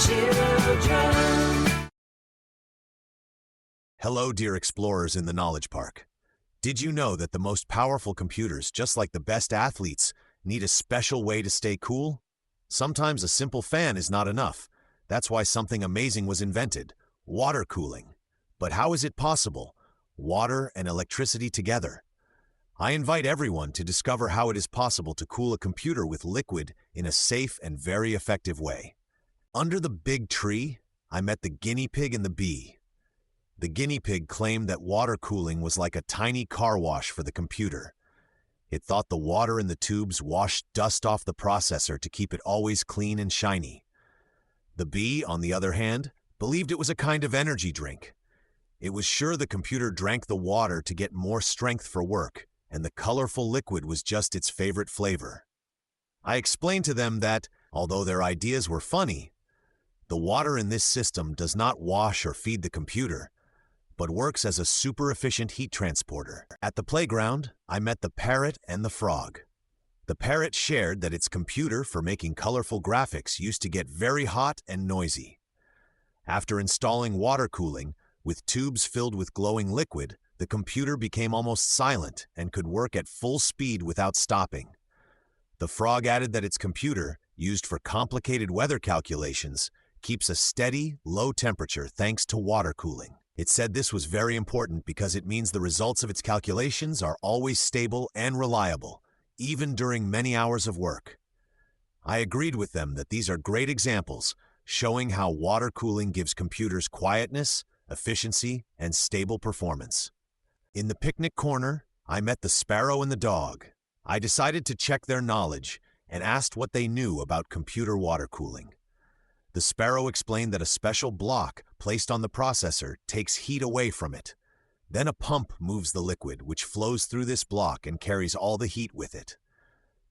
children. Hello, dear explorers in the Knowledge Park. Did you know that the most powerful computers, just like the best athletes, need a special way to stay cool? Sometimes a simple fan is not enough. That's why something amazing was invented: water cooling. But how is it possible? Water and electricity together. I invite everyone to discover how it is possible to cool a computer with liquid in a safe and very effective way. Under the big tree, I met the guinea pig and the bee. The guinea pig claimed that water cooling was like a tiny car wash for the computer. It thought the water in the tubes washed dust off the processor to keep it always clean and shiny. The bee, on the other hand, believed it was a kind of energy drink. It was sure the computer drank the water to get more strength for work, and the colorful liquid was just its favorite flavor. I explained to them that, although their ideas were funny, the water in this system does not wash or feed the computer, but works as a super-efficient heat transporter. At the playground, I met the parrot and the frog. The parrot shared that its computer for making colorful graphics used to get very hot and noisy. After installing water cooling, with tubes filled with glowing liquid, the computer became almost silent and could work at full speed without stopping. The frog added that its computer, used for complicated weather calculations, keeps a steady, low temperature thanks to water cooling. It said this was very important because it means the results of its calculations are always stable and reliable, even during many hours of work. I agreed with them that these are great examples showing how water cooling gives computers quietness, efficiency, and stable performance. In the picnic corner, I met the sparrow and the dog. I decided to check their knowledge and asked what they knew about computer water cooling. The sparrow explained that a special block placed on the processor takes heat away from it. Then a pump moves the liquid, which flows through this block and carries all the heat with it.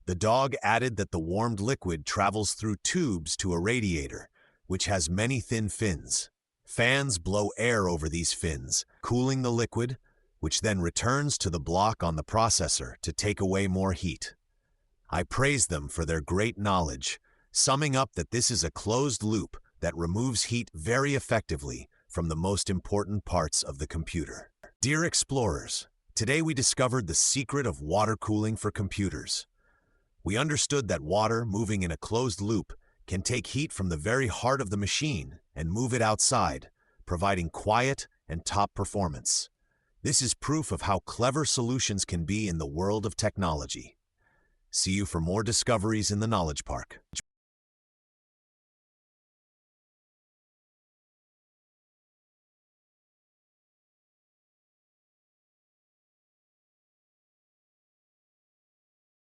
The dog added that the warmed liquid travels through tubes to a radiator, which has many thin fins. Fans blow air over these fins, cooling the liquid, which then returns to the block on the processor to take away more heat. I praised them for their great knowledge, summing up that this is a closed loop that removes heat very effectively from the most important parts of the computer. Dear explorers, today we discovered the secret of water cooling for computers. We understood that water moving in a closed loop can take heat from the very heart of the machine and move it outside, providing quiet and top performance. This is proof of how clever solutions can be in the world of technology. See you for more discoveries in the Knowledge Park.